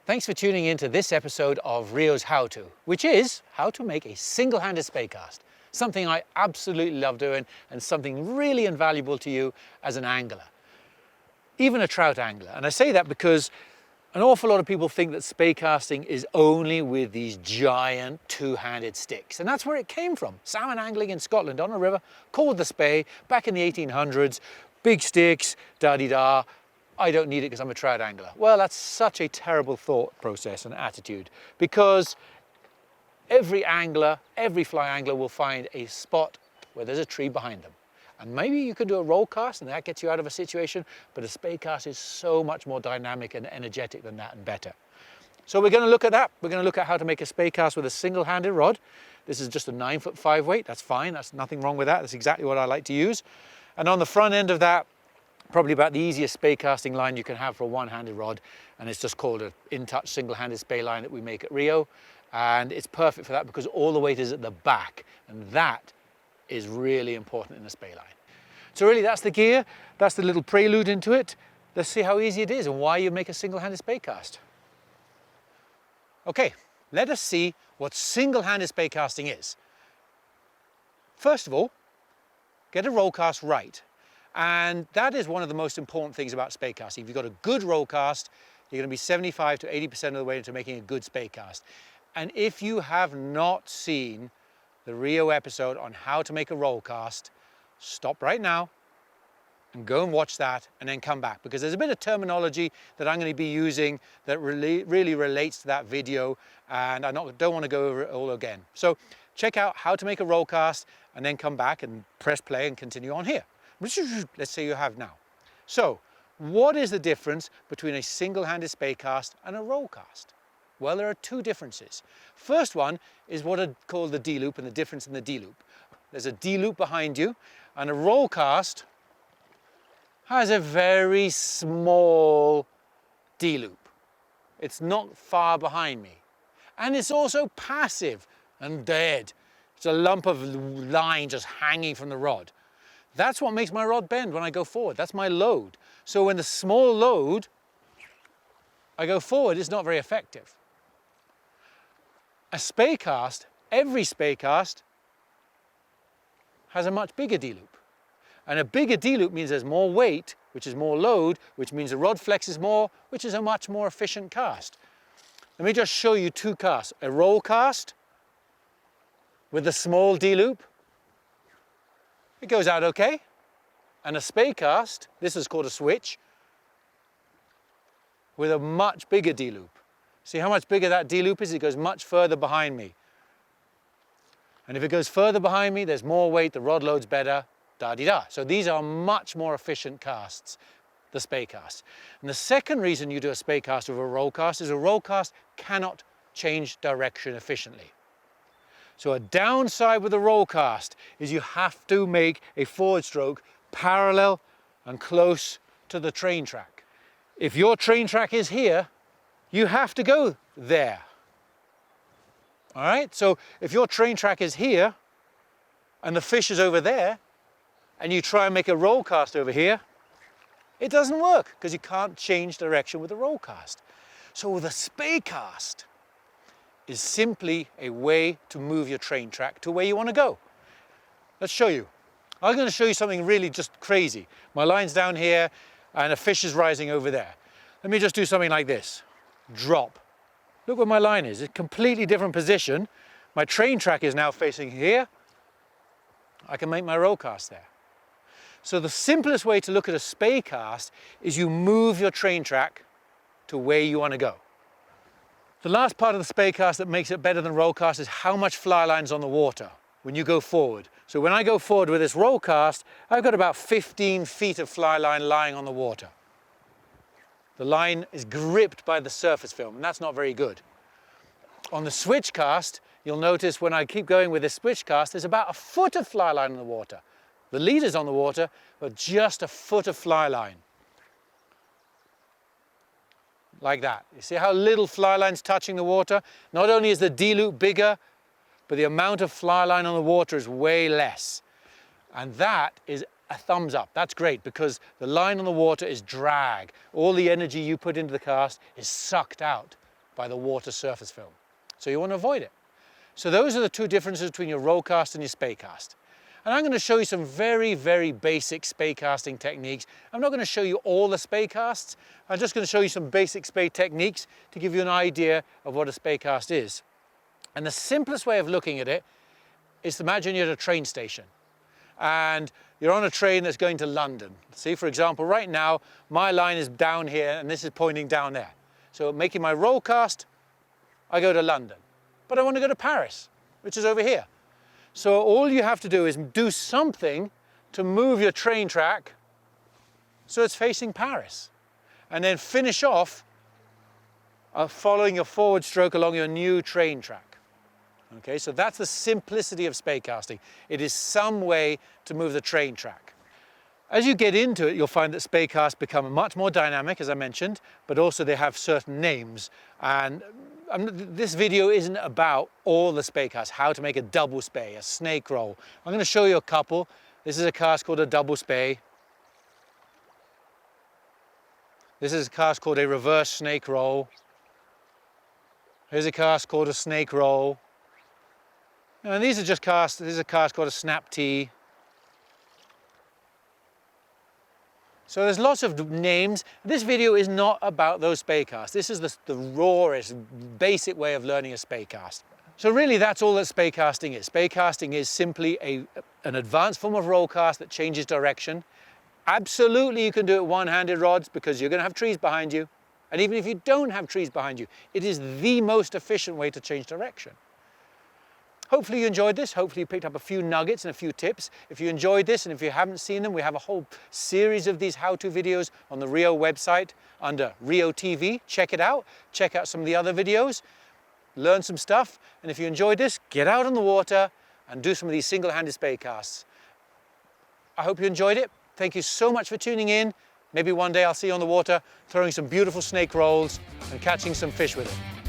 Thanks for tuning in to this episode of Rio's How To, which is how to make a single-handed spey cast. Something I absolutely love doing and something really invaluable to you as an angler, even a trout angler. And I say that because an awful lot of people think that spey casting is only with these giant two-handed sticks. And that's where it came from. Salmon angling in Scotland on a river called the Spey back in the 1800s. Big sticks, da-de-da. I don't need it because I'm a trout angler. Well, that's such a terrible thought process and attitude, because every angler, every fly angler will find a spot where there's a tree behind them. And maybe you can do a roll cast and that gets you out of a situation, but a spey cast is so much more dynamic and energetic than that and better. So we're going to look at that. We're going to look at how to make a spey cast with a single-handed rod. This is just a 9'5" weight. That's fine. That's nothing wrong with that. That's exactly what I like to use. And on the front end of that, probably about the easiest spey casting line you can have for a one-handed rod, and it's just called an in-touch single-handed spey line that we make at Rio, and it's perfect for that because all the weight is at the back, and that is really important in a spey line. So really that's the gear, that's the little prelude into it. Let's see how easy it is and why you make a single-handed spey cast. Okay, let us see what single-handed spey casting is. First of all, get a roll cast right. And that is one of the most important things about spey casting. If you've got a good roll cast, you're going to be 75 to 80% of the way into making a good spey cast. And if you have not seen the Rio episode on how to make a roll cast, stop right now and go and watch that and then come back, because there's a bit of terminology that I'm going to be using that really relates to that video, and I don't want to go over it all again. So check out how to make a roll cast and then come back and press play and continue on here. Let's say you have now. So what is the difference between a single-handed spey cast and a roll cast? Well, there are two differences. First one is what I call the Dloop and the difference in the Dloop. There's a Dloop behind you, and a roll cast has a very small Dloop. It's not far behind me. And it's also passive and dead. It's a lump of line just hanging from the rod. That's what makes my rod bend when I go forward. That's my load. So when the small load, I go forward, it's not very effective. A spey cast, every spey cast, has a much bigger Dloop. And a bigger Dloop means there's more weight, which is more load, which means the rod flexes more, which is a much more efficient cast. Let me just show you two casts. A roll cast with a small Dloop, it goes out okay. And a spey cast, this is called a switch, with a much bigger Dloop. See how much bigger that Dloop is? It goes much further behind me. And if it goes further behind me, there's more weight, the rod load's better, da-de-da. So these are much more efficient casts, the spey cast. And the second reason you do a spey cast over a roll cast is a roll cast cannot change direction efficiently. So a downside with a roll cast is you have to make a forward stroke parallel and close to the train track. If your train track is here, you have to go there. All right, so if your train track is here and the fish is over there and you try and make a roll cast over here, it doesn't work because you can't change direction with a roll cast. So with a spey cast is simply a way to move your train track to where you want to go. Let's show you. I'm going to show you something really just crazy. My line's down here and a fish is rising over there. Let me just do something like this. Drop. Look where my line is. It's a completely different position. My train track is now facing here. I can make my roll cast there. So the simplest way to look at a spey cast is you move your train track to where you want to go. The last part of the spey cast that makes it better than roll cast is how much fly line's on the water when you go forward. So when I go forward with this roll cast, I've got about 15 feet of fly line lying on the water. The line is gripped by the surface film, and that's not very good. On the switch cast, you'll notice when I keep going with this switch cast, there's about a foot of fly line in the water. The leader's on the water, but just a foot of fly line. Like that. You see how little fly line's touching the water? Not only is the Dloop bigger, but the amount of fly line on the water is way less. And that is a thumbs up. That's great because the line on the water is drag. All the energy you put into the cast is sucked out. by the water surface film. So you want to avoid it. So those are the two differences between your roll cast and your spey cast. And I'm going to show you some very, very basic spey casting techniques. I'm not going to show you all the spey casts. I'm just going to show you some basic spey techniques to give you an idea of what a spey cast is. And the simplest way of looking at it is to imagine you're at a train station and you're on a train that's going to London. See, for example, right now, my line is down here and this is pointing down there. So making my roll cast, I go to London. But I want to go to Paris, which is over here. So all you have to do is do something to move your train track so it's facing Paris. And then finish off following your forward stroke along your new train track. Okay, so that's the simplicity of spey casting. It is some way to move the train track. As you get into it, you'll find that spey casts become much more dynamic, as I mentioned, but also they have certain names. And this video isn't about all the spey casts, how to make a double spey, a snake roll. I'm going to show you a couple. This is a cast called a double spey. This is a cast called a reverse snake roll. Here's a cast called a snake roll. And these are just casts. This is a cast called a snap tee. So there's lots of names. This video is not about those spey casts. This is the rawest, basic way of learning a spey cast. So really that's all that spey casting is. Spey casting is simply an advanced form of roll cast that changes direction. Absolutely you can do it one-handed rods because you're going to have trees behind you. And even if you don't have trees behind you, it is the most efficient way to change direction. Hopefully you enjoyed this. Hopefully you picked up a few nuggets and a few tips. If you enjoyed this and if you haven't seen them, we have a whole series of these how-to videos on the Rio website under Rio TV. Check it out. Check out some of the other videos. Learn some stuff. And if you enjoyed this, get out on the water and do some of these single-handed spey casts. I hope you enjoyed it. Thank you so much for tuning in. Maybe one day I'll see you on the water throwing some beautiful snake rolls and catching some fish with it.